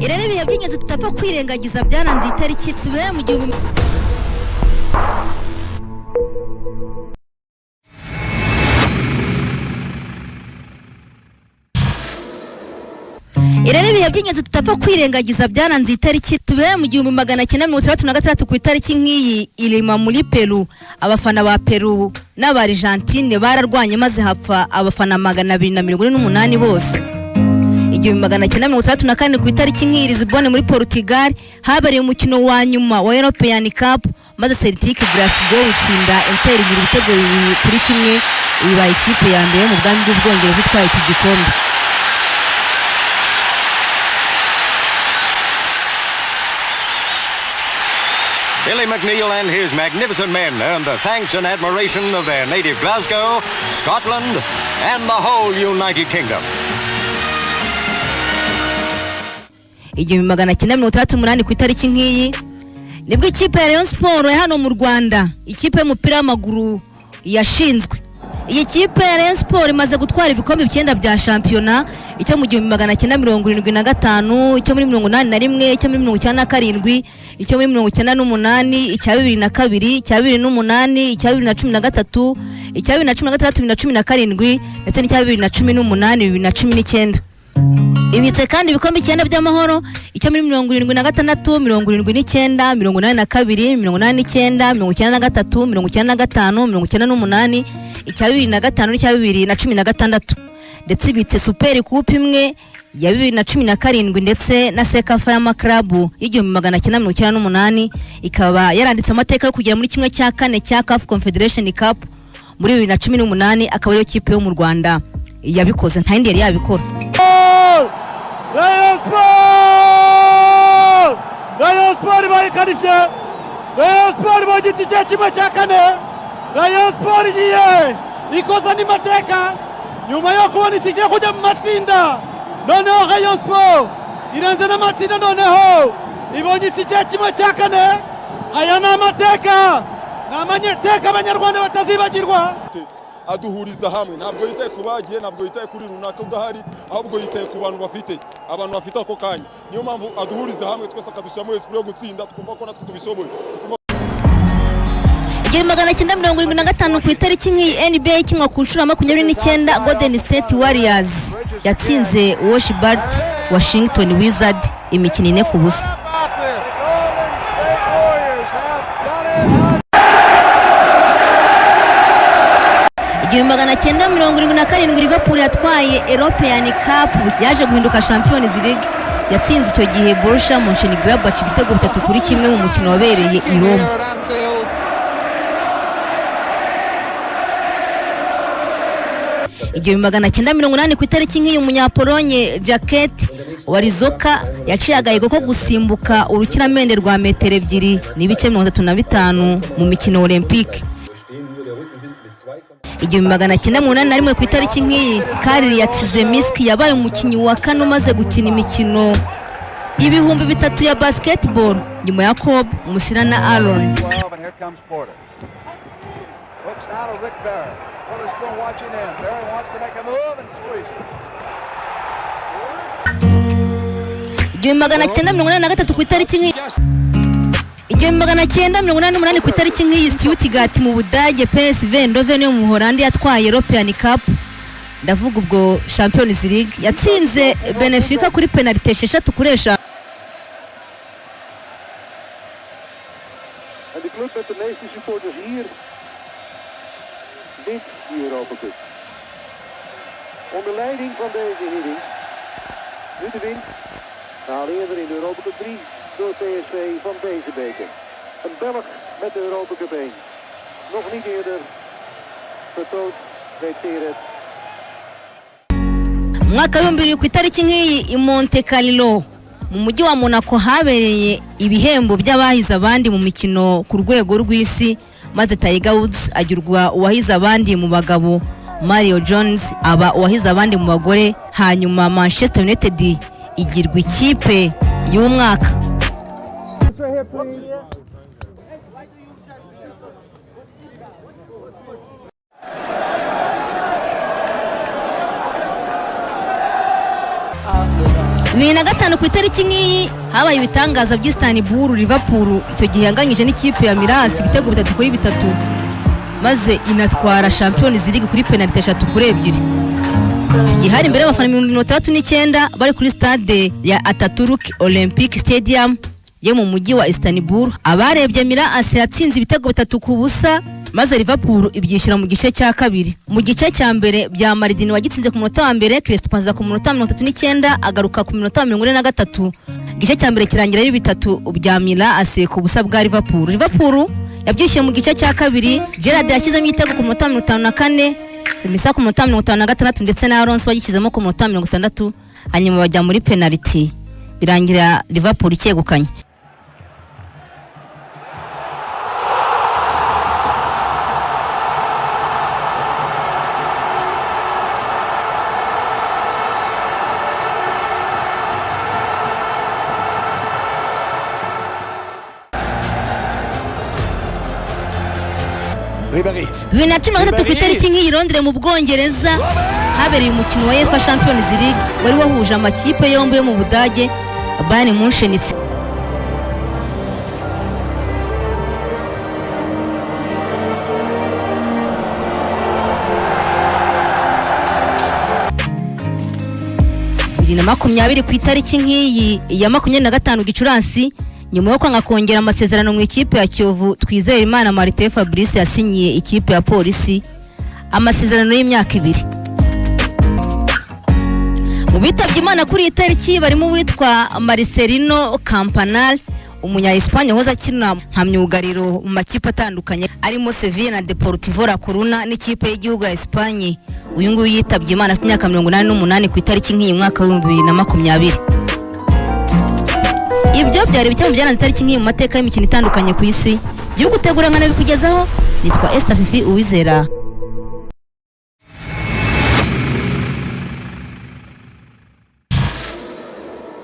irere ibihe by'ingenzi tutapfa kwirengagiza byaranze itariki tubere mu gihe irere ibihe by'ingenzi tutapfa kwirengagiza byaranze itariki tubere mu 1966 ku itariki nk'iyi irima muri Peru. Abafana ba Peru n'aba Argentine bararwanye maze hapfa abafana 248 bose. 1964 ku itariki nk'iyi Lisbonne muri Portugal habereye umukino wa nyuma wa European Cup maze Celtic Glasgow itsinda Inter ibitego 2-1 iba ikipe ya mbere mu bwami bw'Ubwongereza itwaye iki gikombe. Billy McNeil and his magnificent men earned the thanks and admiration of their native Glasgow, Scotland, and the whole United Kingdom. 1968 ku itariki nk'iyi nibwo ikipe ya Rayon Sport hano mu Rwanda, ikipe y'umupira w'amaguru yashinzwe. Iyi kipe ya Rayon Sport imaze gutwara ibikombe 9 bya shampiyona, icyo mu 1975, icyo muri 81, icyo muri 97, icyo muri 98, icya 2002, icya 2008, icya 2013, icya 2016, ndetse n'icya 2018, 2019. Ibitse kandi ibikombe 9 by'amahoro, icyo muri 76, 79, 82, 89, 93, 95, 98, icya 2005 n'icya 2016, ndetse ibitse Super Coupe imwe ya 2017 ndetse na Sekafa y'amaklabu y'1998 ikaba yaranditse amateka yo kugera muri kimwe cya kane cya CAF Confederation Cup muri 2018, akaba ariyo kipe yo mu Rwanda yabikoze, nta yindi yari yabikora. Rayon Sport bayikarifye, Rayon Sport bagiti cya kimwe cya kane, Rayon Sport igiye ikoza ni mateka nyuma yo kubona itike kujya mu matsinda. Noneho Rayon Sport irenze n'amatsinda, noneho ibonye itike kimwe cya kane. Aya ni amateka, n'amateka abanyarwanda batazibagirwa. Aduhuriza hamwe, ntabwo yitaye kubagiye, ntabwo yitaye kuri runaka udahari, ahubwo yitaye ku bantu bafite ako kanya. Niyo mpamvu aduhuriza hamwe twese akadushyiramo esprit yo gutsinda, tukumva ko natwe tubishoboye. 1975 ku itariki nk'iyi NBA ikinwa ku nshuro 29 Golden State Warriors yatsinze Washington Wizards imikino 4-0. Igihumbi magana cyenda 77 Liverpool yatwaye European Cup yaje guhinduka Champions League, yatsinze icyo gihe Borussia Mönchengladbach ibitego 3-1 mu mukino wabereye i Roma. 1980 ku itariki nk'iyi umunyapolonye Jacket Warizoka yaciye agahigo ko gusimbuka urukiramende rwa metero 2.35 mu mikino Olympique. 1981 ku itariki nk'iyi Karl Yatsizemiski yabaye umukinnyi wa kane umaze gukina imikino 3000 ya basketball nyuma ya Kobe, Musira na Aaron. Magana 983 ku itariki nk'iyi 1988 ku itariki nk'iyi Stuttgart mu Budage PSV Eindhoven yo mu Holandi yatwaye European Cup, ndavuga ubwo Champions League, yatsinze Benfica kuri penalty 6-3. En de club met de meeste supporters hier wint die Europa Cup. Onder leiding van deze heren. Nu de winst. Al eerder in de Europa Cup 3 door PSV van deze beker. Een Belg met de Europa Cup 1. Nog niet eerder vertoond bij Teret. Mwaka w'ibihumbi ku itariki nk'iyi i Monte Carlo mu mujyi wa Monaco habereye ibihembo by'abahize abandi mu mikino ku rwego rw'isi, maze Tiger Woods agirwa uwahize abandi mu bagabo, Mario Jones aba uwahize abandi mu bagore, hanyuma Manchester United igirwa ikipe y'umwaka. 2005 ku itariki nk'iyi habaye ibitangaza by'Istanbul. Liverpool icyo gihe yanganyije n'ikipe ya Milas ibitego 3-3 maze inatwara Champions League kuri penalty 3-2. Gihari imbere y'abafana 39 bari kuri stade ya Atatürk Olympic Stadium yo mu mujyi wa Istanbul. Abarebye Milas yatsinze ibitego 3-0 maze Liverpool ibyishyura mu gice cya kabiri. Mu gice cya mbere bya Maldini wagitsinze ku munota wa mbere, Crespin ku munota 39 agaruka ku minota 43. Gice cya mbere kirangira ari 3 bya Milas ku busa bwa Liverpool. Liverpool yabyishyuye mu gice cya kabiri. Gerrard yashyizemo igitego ku munota 54, Semisa ku munota 56 ndetse na Alonso wagishyizemo ku munota 60, hanyuma bajya muri penalty birangira Liverpool icyegukanye. Ribéry. 2013 ku itariki nk'iyi Londres mu Bwongereza habereye umukino wa UEFA Champions League wari wahuje amakipe yombi yo mu Budage, Bayern Munchen. Na 20 ku itariki nk'iyi ya 25 Gicurasi, nyuma yo kwanga kongera amasezerano mu ikipe ya Kiyovu, Twizeyimana Martin Fabrice yasinyiye ikipe ya Polisi amasezerano y'imyaka 2. Mu bitabye Imana kuri itariki barimo witwa Marcelino Campanal, umunya Espagne wahoze akina nka myugariro mu makipe atandukanye arimo Sevilla na Deportivo La Coruna n'ikipe y'igihugu ya Espagne. Uyu nguyu yitabye Imana afite imyaka 88 ku itariki nk'iyi mwaka wa 2020. Ibyo byari bike mu byaranze itariki nk'iyi mu mateka y'imikino itandukanye ku isi. Gihugu tegura nkana bikugezaho, nitwa Esther Fifi Uwizera.